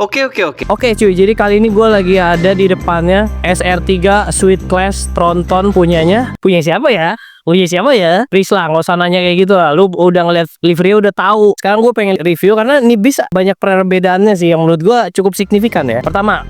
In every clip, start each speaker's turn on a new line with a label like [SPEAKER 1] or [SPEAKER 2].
[SPEAKER 1] Oke oke oke.
[SPEAKER 2] Oke cuy, jadi kali ini gue lagi ada di depannya SR3 Suite Class Tronton punyanya. Punya siapa ya? Punya siapa ya? Please lah, nggak usah nanya kayak gitu lah. Lu udah ngeliat livery udah tahu. Sekarang gue pengen review karena ini bis banyak perbedaannya sih yang menurut gue cukup signifikan ya. Pertama,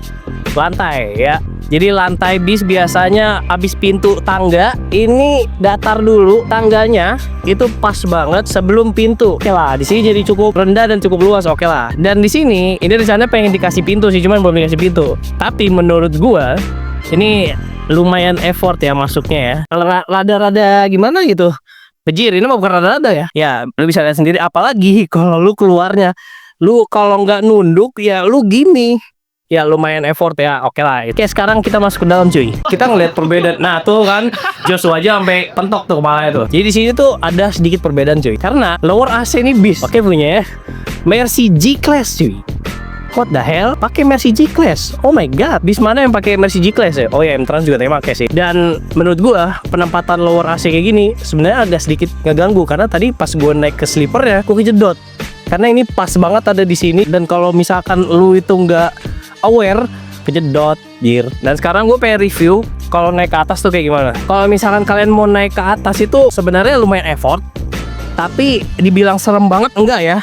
[SPEAKER 2] lantai ya. Jadi lantai bis biasanya habis pintu tangga ini datar dulu, tangganya itu pas banget sebelum pintu. Oke lah, di sini jadi cukup rendah dan cukup luas, oke lah. Dan di sini ini rencananya pengen dikasih pintu sih, cuman belum dikasih pintu. Tapi menurut gua ini lumayan effort ya masuknya ya. Rada-rada gimana gitu. Kejir, ini mah bukan rada-rada ya. Ya, lu bisa lihat sendiri apalagi kalau lu keluarnya. Lu kalau nggak nunduk ya lu gini. Ya lumayan effort ya, oke lah. Oke, sekarang kita masuk ke dalam cuy. Kita ngeliat perbedaan. Nah tuh kan Joshua aja sampai pentok tuh kepalanya tuh. Jadi di sini tuh ada sedikit perbedaan cuy. Karena lower AC ini bis. Oke punya ya Mercy G-Class cuy. What the hell? Pakai Mercy G-Class. Oh my god. Bis mana yang pakai Mercy G-Class ya? Oh ya, M-Trans juga terima pakai sih. Dan menurut gua penempatan lower AC kayak gini sebenarnya agak sedikit ngeganggu karena tadi pas gua naik ke sleeper ya, gua kejedot. Karena ini pas banget ada di sini dan kalau misalkan lu itu nggak aware kejedot dir. Dan sekarang gue pengen review kalau naik ke atas tuh kayak gimana. Kalau misalkan kalian mau naik ke atas itu sebenarnya lumayan effort, tapi dibilang serem banget enggak ya.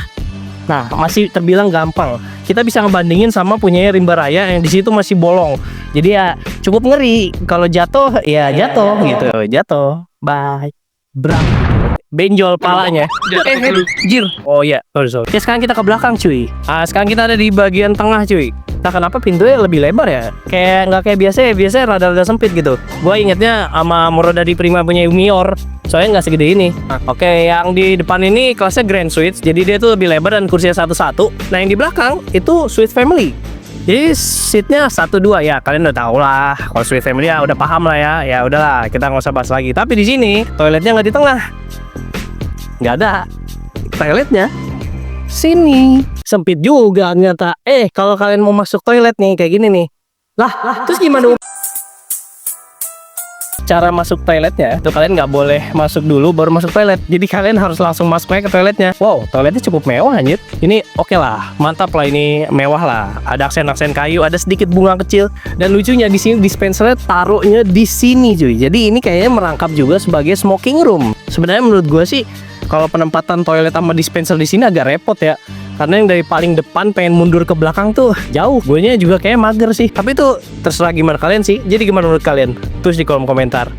[SPEAKER 2] Nah masih terbilang gampang. Kita bisa ngebandingin sama punyanya Rimba Raya yang di situ masih bolong. Jadi ya cukup ngeri. Kalau jatuh ya jatuh gitu. Jatuh. Bye. Brak. Benjol palanya. Jir. Oh iya, sorry. Ya sekarang kita ke belakang cuy. Sekarang kita ada di bagian tengah cuy. Nah kenapa pintunya lebih lebar ya? Kayak nggak kayak biasa ya, biasanya rada-rada sempit gitu. Gua ingetnya sama Morodadi Prima punya Umior, soalnya nggak segede ini. Oke, yang di depan ini kelasnya Grand Suite, jadi dia tuh lebih lebar dan kursinya satu-satu. Nah yang di belakang itu Suite Family. Jadi seatnya 1-2 ya, kalian udah tau lah. Kalau Suite Family ya udah paham lah ya. Ya udahlah, kita nggak usah bahas lagi. Tapi di sini toiletnya nggak di tengah, nggak ada toiletnya. Sini sempit juga ternyata. Kalau kalian mau masuk toilet nih kayak gini nih. Lah, terus gimana cara masuk toiletnya? Tuh kalian nggak boleh masuk dulu baru masuk toilet. Jadi kalian harus langsung masuk aja ke toiletnya. Wow, toiletnya cukup mewah anjir. Ini oke lah, mantap lah, ini mewah lah. Ada aksen-aksen kayu, ada sedikit bunga kecil. Dan lucunya di sini dispensernya taruhnya di sini cuy. Jadi ini kayaknya merangkap juga sebagai smoking room. Sebenarnya menurut gue sih kalau penempatan toilet sama dispenser di sini agak repot ya. Karena yang dari paling depan pengen mundur ke belakang tuh jauh. Guenya juga kayak mager sih. Tapi itu terserah gimana kalian sih. Jadi gimana menurut kalian? Tulis di kolom komentar.